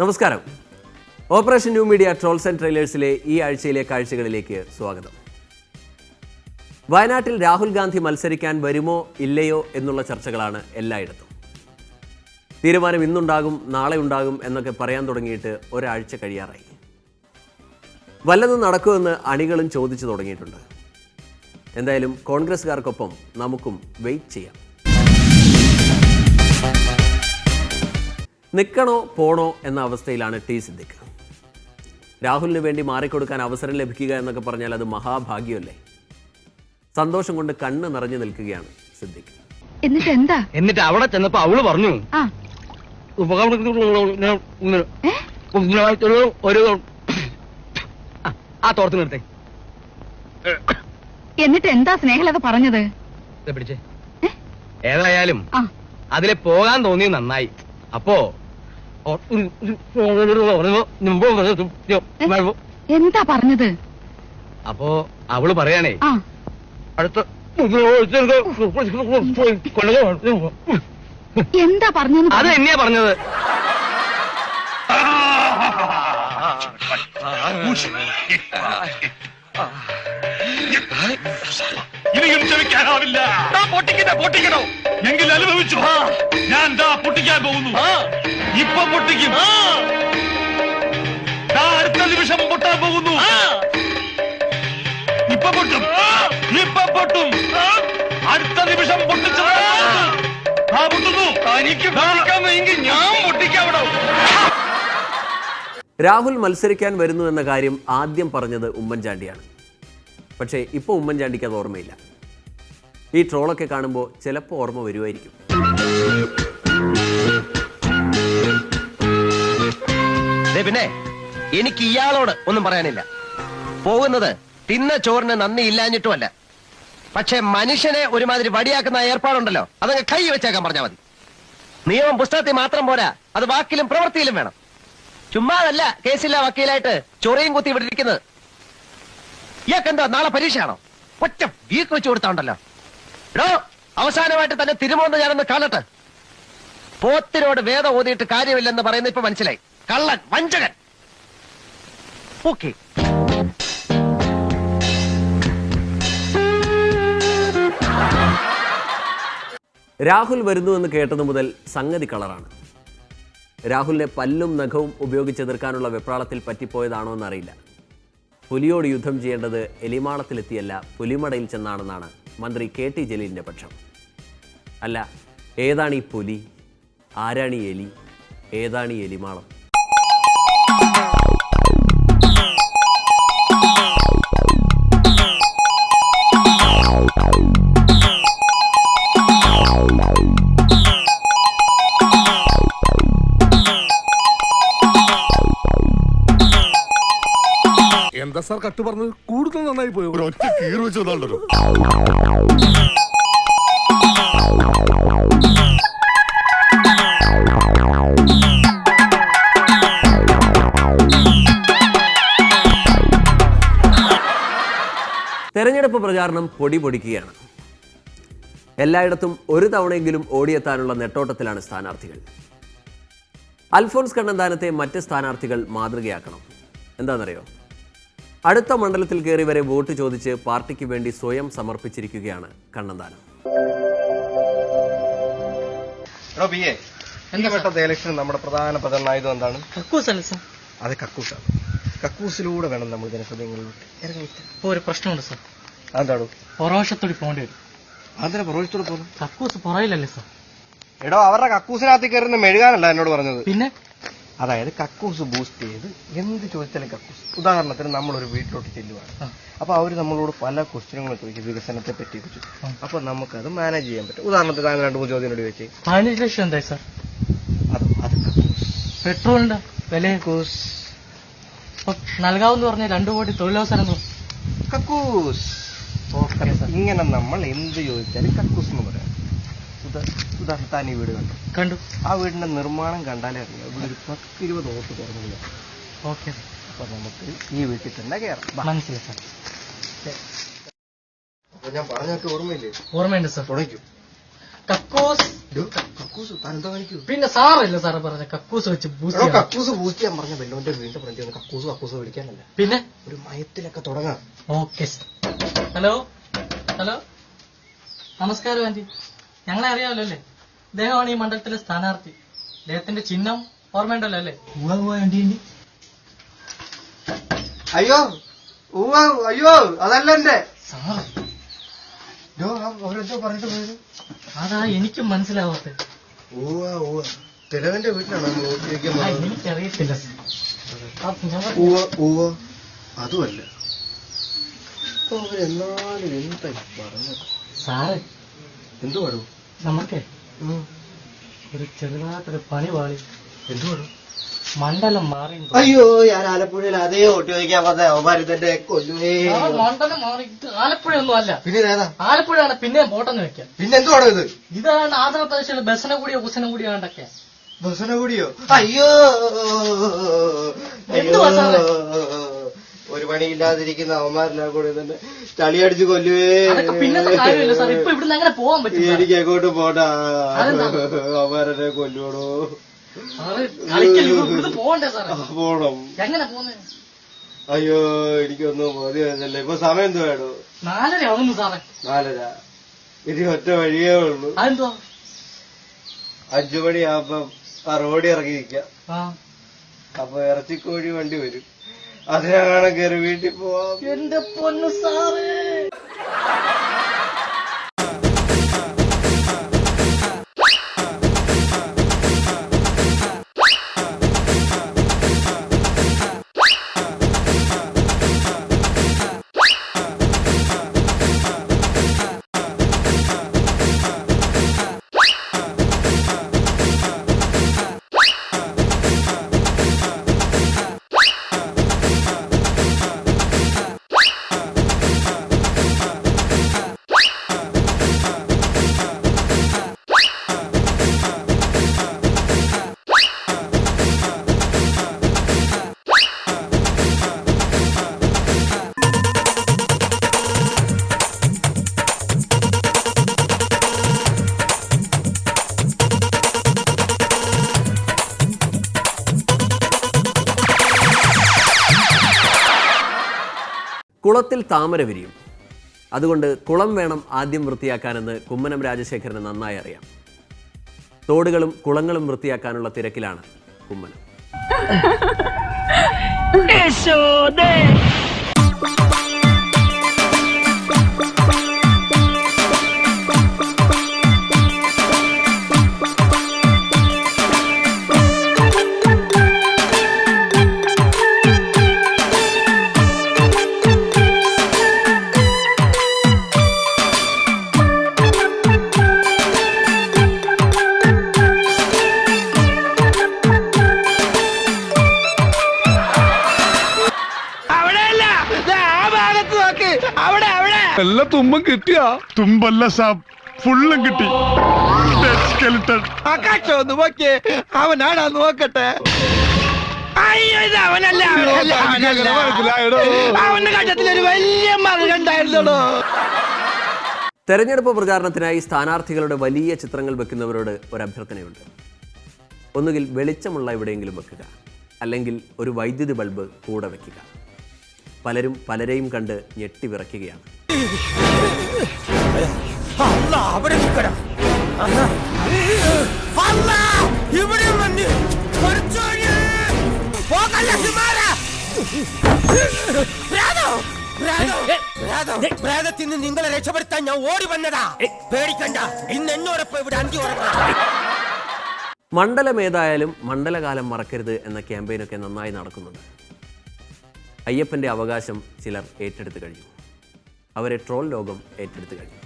നമസ്കാരം. Operation new media trolls and ട്രെയിലേഴ്സിലെ ഈ ആഴ്ചയിലെ കാഴ്ചകളിലേക്ക് സ്വാഗതം. വയനാട്ടിൽ രാഹുൽ ഗാന്ധി മത്സരിക്കാൻ വരുമോ ഇല്ലയോ എന്നുള്ള ചർച്ചകളാണ് എല്ലായിടത്തും. തീരുമാനം ഇന്നുണ്ടാകും നാളെ ഉണ്ടാകും എന്നൊക്കെ പറയാൻ തുടങ്ങിയിട്ട് ഒരാഴ്ച കഴിയാറായി. വല്ലതും നടക്കുമെന്ന് അണികളും ചോദിച്ചു തുടങ്ങിയിട്ടുണ്ട്. എന്തായാലും കോൺഗ്രസ്സുകാർക്കൊപ്പം നമുക്കും വെയിറ്റ് ചെയ്യാം. നിൽക്കണോ പോണോ എന്ന അവസ്ഥയിലാണ് ടി സിദ്ദിഖ്. രാഹുലിന് വേണ്ടി മാറിക്കൊടുക്കാൻ അവസരം ലഭിക്കുക എന്നൊക്കെ പറഞ്ഞാൽ അത് മഹാഭാഗ്യമല്ലേ. സന്തോഷം കൊണ്ട് കണ്ണ് നിറഞ്ഞു നിൽക്കുകയാണ് സിദ്ദിഖ്. എന്നിട്ട് അവിടെ ചെന്നപ്പോ അവള് പറഞ്ഞു ആ തോർത്ത് നിർത്തേ. എന്നിട്ട് എന്താ സ്നേഹലത പറഞ്ഞത്? പിടിച്ചേ. ഏതായാലും അതിലെ പോകാൻ തോന്നിയത് നന്നായി. അപ്പോ എന്താ പറഞ്ഞത്? അപ്പോ അവള് പറയാനേ അടുത്ത എന്താ പറഞ്ഞത്? അത് തന്നെയാ പറഞ്ഞത്. ഇനിയും ക്ഷമിക്കാനാവില്ല. പൊട്ടിക്കണോ എങ്കിൽ അനുഭവിച്ചു. ഞാൻ പൊട്ടിക്കാൻ പോകുന്നു. ഇപ്പൊ പൊട്ടിക്കും. അടുത്ത നിമിഷം പൊട്ടാൻ പോകുന്നു. ഇപ്പൊ പൊട്ടും. ഇപ്പൊ പൊട്ടും. അടുത്ത നിമിഷം പൊട്ടിച്ചു പൊട്ടുന്നു. എനിക്ക് പൊട്ടിക്കാമെങ്കിൽ ഞാൻ പൊട്ടിക്കാവിടോ. രാഹുൽ മത്സരിക്കാൻ വരുന്നു എന്ന കാര്യം ആദ്യം പറഞ്ഞത് ഉമ്മൻചാണ്ടിയാണ്. പക്ഷേ ഇപ്പോൾ ഉമ്മൻചാണ്ടിക്ക് അത് ഓർമ്മയില്ല. ഈ ട്രോളൊക്കെ കാണുമ്പോൾ ചിലപ്പോൾ ഓർമ്മ വരുമായിരിക്കും. പിന്നെ എനിക്ക് ഇയാളോട് ഒന്നും പറയാനില്ല. പോകുന്നത് തിന്ന ചോറിന് നന്ദി ഇല്ലാഞ്ഞിട്ടുമല്ല. പക്ഷെ മനുഷ്യനെ ഒരുമാതിരി വടിയാക്കുന്ന ഏർപ്പാടുണ്ടല്ലോ, അതങ്ങ് കൈ വെച്ചേക്കാൻ പറഞ്ഞാൽ മതി. നിയമം പുസ്തകത്തിൽ മാത്രം പോരാ, അത് വാക്കിലും പ്രവൃത്തിയിലും വേണം. ചുമ്മാതല്ല കേസില്ല വക്കീലായിട്ട് ചൊറിയും കുത്തി വിട്ടിരിക്കുന്നത്. ഇയാൾക്കെന്താ നാളെ പരീക്ഷയാണോ? ഒറ്റ വീക്ക് വെച്ച് കൊടുത്താണ്ടല്ലോ. എടോ, അവസാനമായിട്ട് തന്നെ തിരുമോന്ന് ഞാനൊന്ന് കാണട്ടെ. പോത്തിനോട് വേദം ഓതിയിട്ട് കാര്യമില്ലെന്ന് പറയുന്നത് ഇപ്പൊ മനസ്സിലായി. കള്ളൻ, വഞ്ചകൻ. ഓക്കെ. രാഹുൽ വരുന്നു എന്ന് കേട്ടതു മുതൽ സംഗതി കളറാണ്. രാഹുലിനെ പല്ലും നഖവും ഉപയോഗിച്ചെതിർക്കാനുള്ള വെപ്രാളത്തിൽ പറ്റിപ്പോയതാണോ എന്നറിയില്ല. പുലിയോട് യുദ്ധം ചെയ്യേണ്ടത് എലിമാളത്തിലെത്തിയല്ല പുലിമടയിൽ ചെന്നാണെന്നാണ് മന്ത്രി KT ജലീലിൻ്റെ പക്ഷം. അല്ല, ഏതാണ് ഈ പുലി, ആരാണ് ഈ എലി, ഏതാണ് ഈ എലിമാളം? എന്താ സാർ കട്ട് പറഞ്ഞത്? കൂടുതൽ നന്നായി പോയോ? ഒറ്റ കീറ് വെച്ചതാണല്ലോ. തെരഞ്ഞെടുപ്പ് പ്രചാരണം പൊടിപൊടിക്കുകയാണ്. എല്ലായിടത്തും ഒരു തവണയെങ്കിലും ഓടിയെത്താനുള്ള നെട്ടോട്ടത്തിലാണ് സ്ഥാനാർത്ഥികൾ. അൽഫോൺസ് കണ്ണന്താനത്തെ മറ്റ് സ്ഥാനാർത്ഥികൾ മാതൃകയാക്കണം. എന്താണെന്നറിയോ? അടുത്ത മണ്ഡലത്തിൽ കയറി വരെ വോട്ട് ചോദിച്ച് പാർട്ടിക്ക് വേണ്ടി സ്വയം സമർപ്പിച്ചിരിക്കുകയാണ് കണ്ണന്താനം. ഇലക്ഷൻ നമ്മുടെ പ്രധാന പ്രചരണായുധം എന്താണ്? കക്കൂസല്ല സാർ. അത് കക്കൂസാണ്. കക്കൂസിലൂടെ വേണം നമ്മൾ ജനഹൃദയങ്ങളിലോട്ട് ഇറങ്ങി. ഇപ്പൊ ഒരു പ്രശ്നമുണ്ട് സാർ. അതാണോ? പുറവശത്തോടി പോകേണ്ടി വരും. അതിനെ പുറവശത്തോടെ പോകുന്നു. കക്കൂസ് പുറയിലല്ലേ സാർ? എടോ, അവരുടെ കക്കൂസിനകത്ത് കയറുന്ന മെഴുകാനല്ല എന്നോട് പറഞ്ഞത്. പിന്നെ അതായത് കക്കൂസ് ബൂസ്റ്റ് ചെയ്ത് എന്ത് ചോദിച്ചാലും കക്കൂസ്. ഉദാഹരണത്തിന് നമ്മളൊരു വീട്ടിലോട്ട് ചെല്ലുവാണ്. അപ്പൊ അവര് നമ്മളോട് പല ക്വസ്റ്റ്യനുകളും ചോദിക്കും, വികസനത്തെ പറ്റി. അപ്പൊ നമുക്കത് മാനേജ് ചെയ്യാൻ പറ്റും. ഉദാഹരണത്തിന് താങ്കൾ 2-3 ചോദ്യം ചോദിച്ചേ. 15 ലക്ഷം എന്തായി സാർ? അത് കക്കൂസ്. പെട്രോളിന്റെ വില നൽകാവെന്ന് പറഞ്ഞ 2 കോടി തൊഴിലവസരം കക്കൂസ്. ഇങ്ങനെ നമ്മൾ എന്ത് ചോദിച്ചാലും കക്കൂസ് എന്ന് പറയാം. ഉദാഹരണത്താൻ ഈ വീട് കണ്ടു. ആ വീടിന്റെ നിർമ്മാണം കണ്ടാലേ അറിയാം ഇവിടെ ഒരു 10-20 വോട്ട് തുറന്നില്ല. ഓക്കെ. അപ്പൊ നമുക്ക് ഈ വീട്ടിൽ തന്നെ കയറാം. മനസ്സിലായി സാർ. ഞാൻ പറഞ്ഞൊക്കെ ഓർമ്മയില്ലേ? ഓർമ്മയുണ്ട് സാർ. തുടങ്ങിക്കും. കക്കൂസ് കക്കൂസ് താനെന്താ കാണിക്കൂ? പിന്നെ സാറല്ലേ സാറ് പറഞ്ഞ കക്കൂസ് വെച്ച് ബൂസ്റ്റ് ചെയ്യാൻ. കക്കൂസ് ബൂസ്റ്റ് ചെയ്യാൻ പറഞ്ഞ വെല്ലോന്റെ വീടിന്റെ ഫ്രണ്ടിൽ ഒന്ന് കക്കൂസ് വിളിക്കാനല്ല, പിന്നെ ഒരു മയത്തിലൊക്കെ തുടങ്ങാം. ഓക്കെ. ഹലോ ഹലോ, നമസ്കാരം ആന്റി. ഞങ്ങളെ അറിയാമല്ലോ അല്ലേ? ഇദ്ദേഹമാണ് ഈ മണ്ഡലത്തിലെ സ്ഥാനാർത്ഥി. അദ്ദേഹത്തിന്റെ ചിഹ്നം ഓർമ്മയുണ്ടല്ലോ അല്ലേ? ആന്റി. അയ്യോ അയ്യോ അതല്ല എന്റെ സാറ് അവരെന്തോ പറഞ്ഞിട്ട് പോയത്. അതാ എനിക്കും മനസ്സിലാവാത്ത. തിലകന്റെ വീട്ടിലാണ് നമ്മൾ വോട്ടിരിക്കാൻ പോകുന്നത്. എനിക്കറിയത്തില്ല. അതുമല്ല അവരെന്നാലും എന്താ പറഞ്ഞത്? സാറ് എന്തു പാടും? നമുക്കേ ഒരു ചെറുതായിട്ടൊരു പണി പാളി. എന്തു പാടും? മണ്ഡലം മാറി. അയ്യോ ഞാൻ ആലപ്പുഴയിൽ അതേ വോട്ട് ചോദിക്കാൻ വന്ന അവന്മാരിതെന്റെ കൊല്ലുവേ. മണ്ഡലം മാറി. ഇത് ആലപ്പുഴയൊന്നും അല്ല. പിന്നെ ഏതാ? ആലപ്പുഴയാണ് പിന്നെയും പോട്ടെന്ന് വെക്കാം. പിന്നെ എന്തുവാണോ ഇത്? ഇതാണ് ആന്ധ്രാപ്രദേശിലെ ബസന കൂടിയോ കുസന കൂടിയോ കണ്ടൊക്കെ. ബസന കൂടിയോ? അയ്യോ എന്തുവാ സാറേ? ഒരു പണിയില്ലാതിരിക്കുന്ന അവന്മാരെല്ലാം കൂടെ തന്നെ ചളിയടിച്ച് കൊല്ലുവേ. അതൊക്കെ പിന്നത്തെ കാര്യമില്ല സാർ. ഇപ്പൊ ഇവിടുന്ന് അങ്ങനെ പോവാൻ പറ്റും. എനിക്ക് എങ്ങോട്ട് പോട്ടാ, അവന്മാരെ കൊല്ലുവോടോ. സാറ് കളിക്കല്. ഇവിടുന്ന് പോകണ്ടേ സാറേ? പോണം. എങ്ങനെ പോന്നെ? അയ്യോ എനിക്കൊന്നും ബോധ്യമല്ല. ഇപ്പൊ സമയം എന്ത് വേണോ? 4:30 ആവുന്നു സാറേ. 4:30. ഇനി ഒറ്റ വഴിയേ ഉള്ളൂ. അതെന്തുവാ? 5 മണിയാകുമ്പം ആ റോഡിൽ ഇറങ്ങി നിൽക്കാം. ആ, അപ്പൊ ഇറച്ചിക്കോഴി വണ്ടി വരും. അതിനാണ് കയറി വീട്ടിൽ പോവാം. എന്റെ പൊന്നു സാറേ. കുളത്തിൽ താമര വിരിയും. അതുകൊണ്ട് കുളം വേണം ആദ്യം വൃത്തിയാക്കാനെന്ന് കുമ്മനം രാജശേഖരന് നന്നായി അറിയാം. തോടുകളും കുളങ്ങളും വൃത്തിയാക്കാനുള്ള തിരക്കിലാണ് കുമ്മനം. എല്ലാ തുമ്പം കിട്ടിയാ? തുമ്പല്ല സാബ്, ഫുള്ളും കിട്ടി. അവനാടാ നോക്കട്ടെ. അവന്റെ കണ്ടത്തിലൊരു വലിയ മകണ്ടായിരുന്നോ. തെരഞ്ഞെടുപ്പ് പ്രചാരണത്തിനായി സ്ഥാനാർത്ഥികളുടെ വലിയ ചിത്രങ്ങൾ വെക്കുന്നവരോട് ഒരു അഭ്യർത്ഥനയുണ്ട്. ഒന്നുകിൽ വെളിച്ചമുള്ള എവിടെയെങ്കിലും വെക്കുക, അല്ലെങ്കിൽ ഒരു വൈദ്യുതി ബൾബ് കൂടെ വെക്കുക. പലരും പലരെയും കണ്ട് ഞെട്ടിവിറയ്ക്കുകയാണ്. പ്രേതത്തിന് നിങ്ങളെ രക്ഷപ്പെടുത്താൻ ഞാൻ ഓടി വന്നതാ. പേടിക്കണ്ട, ഇന്ന് എന്നോടൊപ്പം ഇവിടെ 5 ഉറങ്ങാം. മണ്ഡലം ഏതായാലും മണ്ഡലകാലം മറക്കരുത് എന്ന ക്യാമ്പയിനൊക്കെ നന്നായി നടക്കുന്നുണ്ട്. അയ്യപ്പൻ്റെ അവകാശം ചിലർ ഏറ്റെടുത്തു കഴിഞ്ഞു. അവരെ ട്രോൾ ലോകം ഏറ്റെടുത്തു കഴിഞ്ഞു.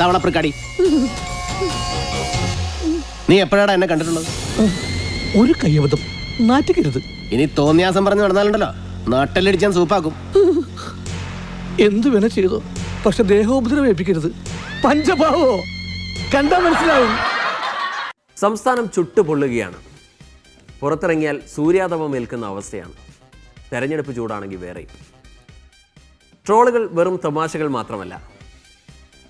തവളപ്രക്കാടി, നീ എപ്പോഴാണ് എന്നെ കണ്ടിട്ടുള്ളത്? ഒരു കയ്യബദ്ധം, നാറ്റിക്കരുത്. ഇനി തോന്നിയാസം പറഞ്ഞു നടന്നാലുണ്ടല്ലോ നാട്ടിലടിച്ചാൻ സൂപ്പാക്കും. എന്ത് വേണ ചെയ്തോ? പക്ഷെ ദേഹോപദ്രവം ഏൽപ്പിക്കരുത്. പഞ്ചഭാവോ കണ്ടാ മനസ്സിലാവും. സംസ്ഥാനം ചുട്ടുപൊള്ളുകയാണ്. പുറത്തിറങ്ങിയാൽ സൂര്യാതപം ഏൽക്കുന്ന അവസ്ഥയാണ്. തെരഞ്ഞെടുപ്പ് ചൂടാണെങ്കിൽ വേറെയും. ട്രോളുകൾ വെറും തമാശകൾ മാത്രമല്ല,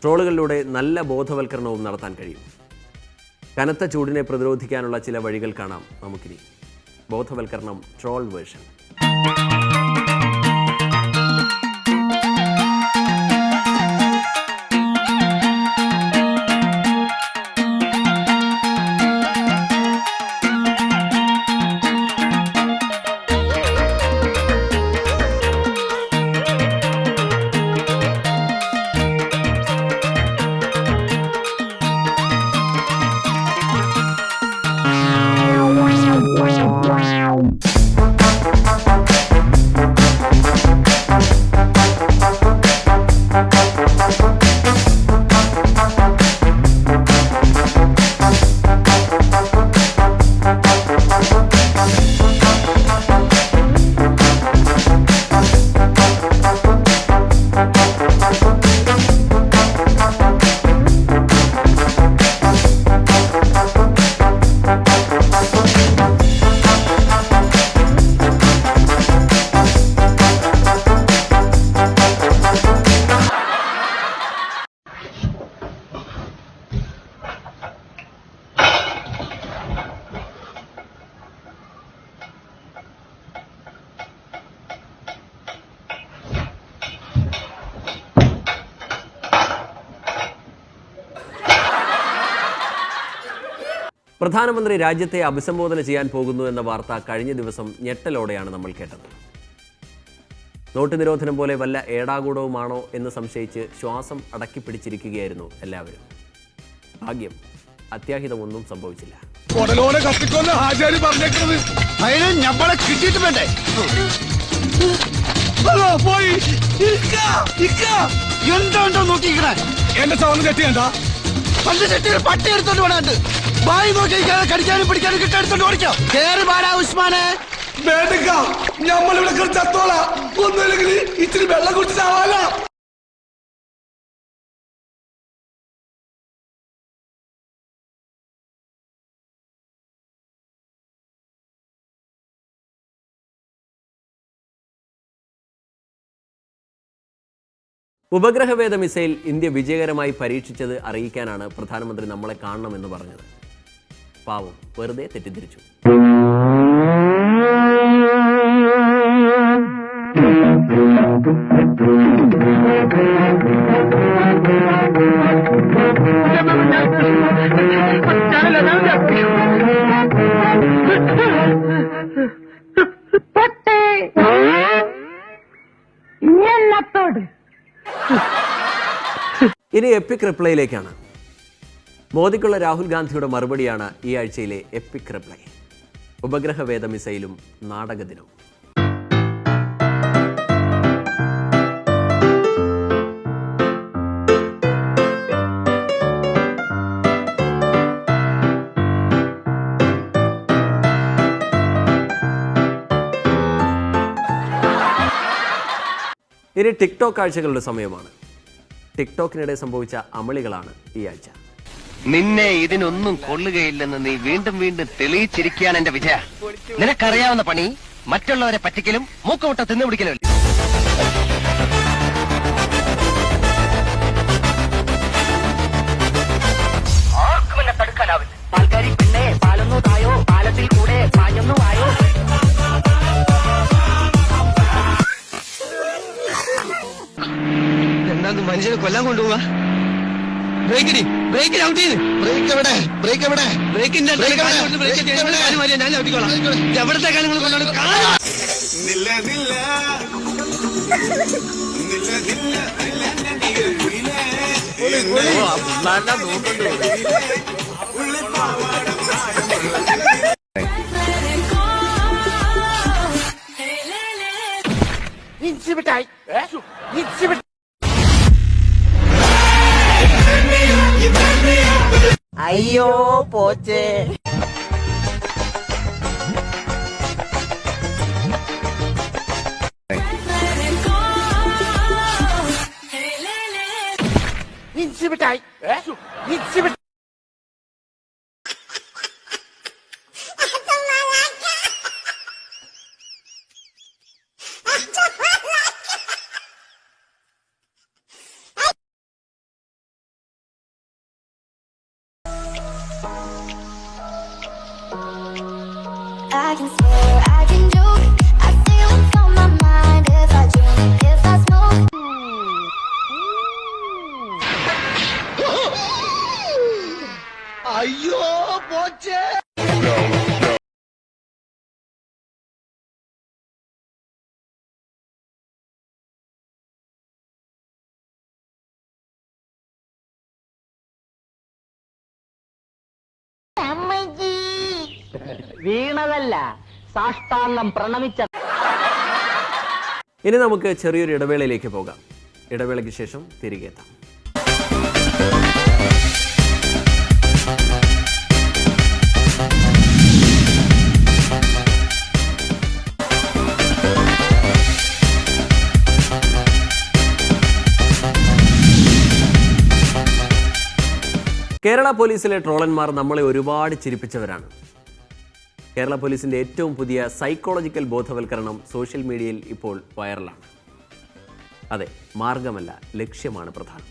ട്രോളുകളിലൂടെ നല്ല ബോധവൽക്കരണവും നടത്താൻ കഴിയും. കനത്ത ചൂടിനെ പ്രതിരോധിക്കാനുള്ള ചില വഴികൾ കാണാം നമുക്കിനി. ബോധവൽക്കരണം ട്രോൾ വേർഷൻ. പ്രധാനമന്ത്രി രാജ്യത്തെ അഭിസംബോധന ചെയ്യാൻ പോകുന്നു എന്ന വാർത്ത കഴിഞ്ഞ ദിവസം ഞെട്ടലോടെയാണ് നമ്മൾ കേട്ടത്. നോട്ട് നിരോധനം പോലെ വല്ല ഏടാകൂടവുമാണോ എന്ന് സംശയിച്ച് ശ്വാസം അടക്കിപ്പിടിച്ചിരിക്കുകയായിരുന്നു എല്ലാവരും. ഭാഗ്യം, അത്യാഹിതമൊന്നും സംഭവിച്ചില്ല. എന്താണ്ടോ നോക്കിക്കണേ, എന്റെ സൗണ്ട് കെട്ടിയണ്ട പണ്ട് ചെട്ടിയിൽ പട്ടി എടുത്തോണ്ട് വേണുണ്ട്. ബായി നോക്കി കടിക്കാനും പിടിക്കാനും കിട്ടെടുത്തോണ്ട് ഓടിക്കാം. കേറി പാടാ ഉസ്മാനെ. വേണ്ടക്ക, നമ്മളിവിടെ ചത്തോളാം. ഒന്നുമില്ലെങ്കിൽ ഇച്ചിരി വെള്ളം കുടിച്ചാവാല. ഉപഗ്രഹവേദ മിസൈൽ ഇന്ത്യ വിജയകരമായി പരീക്ഷിച്ചത് അറിയിക്കാനാണ് പ്രധാനമന്ത്രി നമ്മളെ കാണണമെന്ന് പറഞ്ഞത്. പാവം, വെറുതെ തെറ്റിദ്ധരിച്ചു. ഇനി എപ്പിക് റിപ്ലൈയിലേക്കാണ്. മോദിക്കുള്ള രാഹുൽ ഗാന്ധിയുടെ മറുപടിയാണ് ഈ ആഴ്ചയിലെ എപ്പിക് റിപ്ലൈ. ഉപഗ്രഹവേദ മിസൈലും നാടകദിനവും. ഇനി ടിക്ടോക്ക് കാഴ്ചകളുടെ സമയമാണ്. ടിക്ടോക്കിനിടെ സംഭവിച്ച അമളികളാണ് ഈ ആഴ്ച. നിന്നെ ഇതിനൊന്നും കൊള്ളുകയില്ലെന്ന് നീ വീണ്ടും വീണ്ടും തെളിയിച്ചിരിക്കുകയാണ് എന്റെ വിജയ. നിനക്കറിയാവുന്ന പണി മറ്റുള്ളവരെ പറ്റിക്കലും മൂക്കുമുട്ട തിന്നുപിടിക്കലും. ആർക്കും എന്നെ തടുക്കാനാവില്ല. പാൽക്കാരി പിന്നെ പാലൊന്നു തായോ, പാലത്തിൽ കൂടെ പാഞ്ഞൊന്നു ആയോ. എന്താന്ന് മനുഷ്യനെ കൊല്ലാൻ കൊണ്ടുപോവാ. ബ്രേക്കിന് ബ്രേക്കിന് ഔട്ട് ചെയ്ത് ബ്രേക്ക് എവിടെ ബ്രേക്ക് എവിടെ ബ്രേക്കിന്റെ ഞാൻ ഔട്ടിക്കോളാം. എവിടത്തെ കാര്യങ്ങൾ കൊണ്ടാണ് അയ്യോ പോച്ചേ. മിഠായി മിക്സി മിഠായി I can swear, I can joke. I say what's on my mind. If I drink, if I smoke. അയ്യോ പോച്ചേ. വീണതല്ല സാഷ്ടാംഗം പ്രണമിച്ച. ഇനി നമുക്ക് ചെറിയൊരു ഇടവേളയിലേക്ക് പോകാം. ഇടവേളയ്ക്ക് ശേഷം തിരികെ എത്താം. കേരള പോലീസിലെ ട്രോളന്മാർ നമ്മളെ ഒരുപാട് ചിരിപ്പിച്ചവരാണ്. കേരള പോലീസിൻ്റെ ഏറ്റവും പുതിയ സൈക്കോളജിക്കൽ ബോധവൽക്കരണം സോഷ്യൽ മീഡിയയിൽ ഇപ്പോൾ വൈറലാണ്. അതെ, മാർഗമല്ല ലക്ഷ്യമാണ് പ്രധാനം.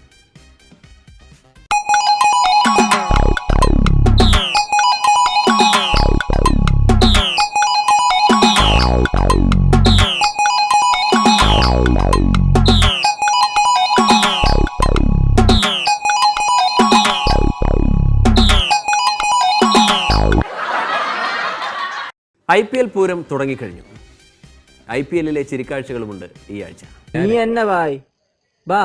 IPL പൂരം തുടങ്ങിക്കഴിഞ്ഞു. IPL-ലെ ചിരിക്കാഴ്ചകളുമുണ്ട് ഈ ആഴ്ച. നീ എന്നെ ബായ് ബാ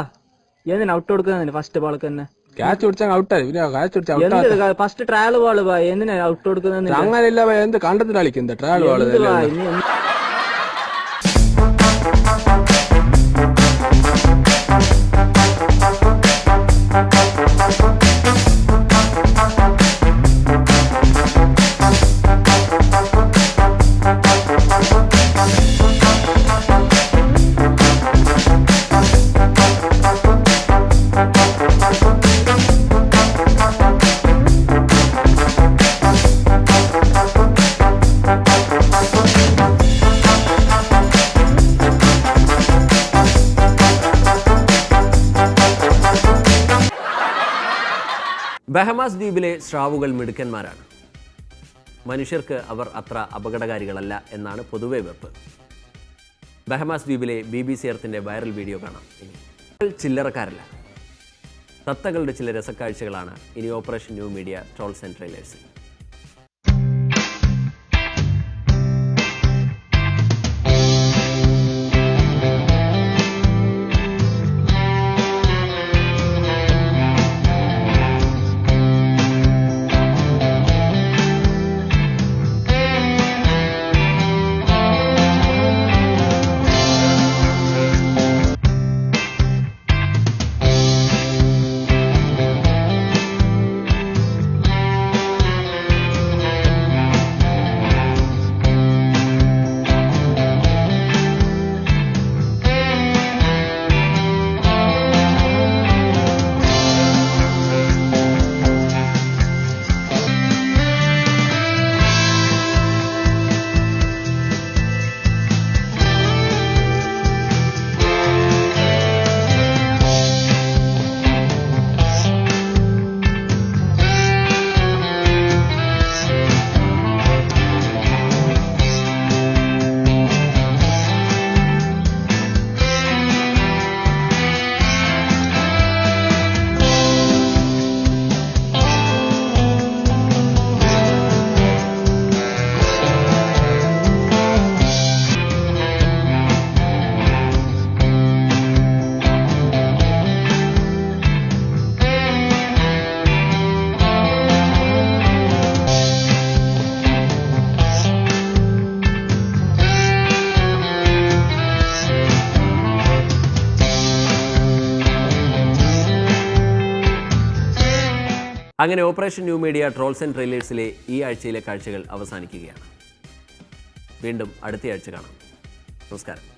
എന്തിനാ ഔട്ട് കൊടുക്കുന്നതിന് ഫസ്റ്റ് ബോൾക്ക് തന്നെ ക്യാച്ച് പിടിച്ചാൽ ഔട്ടായി. ഫസ്റ്റ് ട്രയൽ ബോൾ ബായ് എന്തിനാ ഔട്ട് കൊടുക്കുന്നത്? അങ്ങനെയില്ല, എന്ത് കണ്ടത്തിൽ കളിക്കുന്നത് ട്രയൽ ബോൾ. ബഹമാസ് ദ്വീപിലെ സ്രാവുകൾ മിടുക്കന്മാരാണ്. മനുഷ്യർക്ക് അവർ അത്ര അപകടകാരികളല്ല എന്നാണ് പൊതുവെ വെപ്പ്. ബഹമാസ് ദ്വീപിലെ BBC എർത്തിൻ്റെ വൈറൽ വീഡിയോ കാണാം. ഇനി ചില്ലറക്കാരല്ല, തത്തകളുടെ ചില രസക്കാഴ്ചകളാണ് ഇനി operation new media trolls and ട്രെയിലേഴ്സിൽ. അങ്ങനെ operation new media trolls and ട്രെയിലേഴ്സിലെ ഈ ആഴ്ചയിലെ കാഴ്ചകൾ അവസാനിക്കുകയാണ്. വീണ്ടും അടുത്ത ആഴ്ച കാണാം. നമസ്കാരം.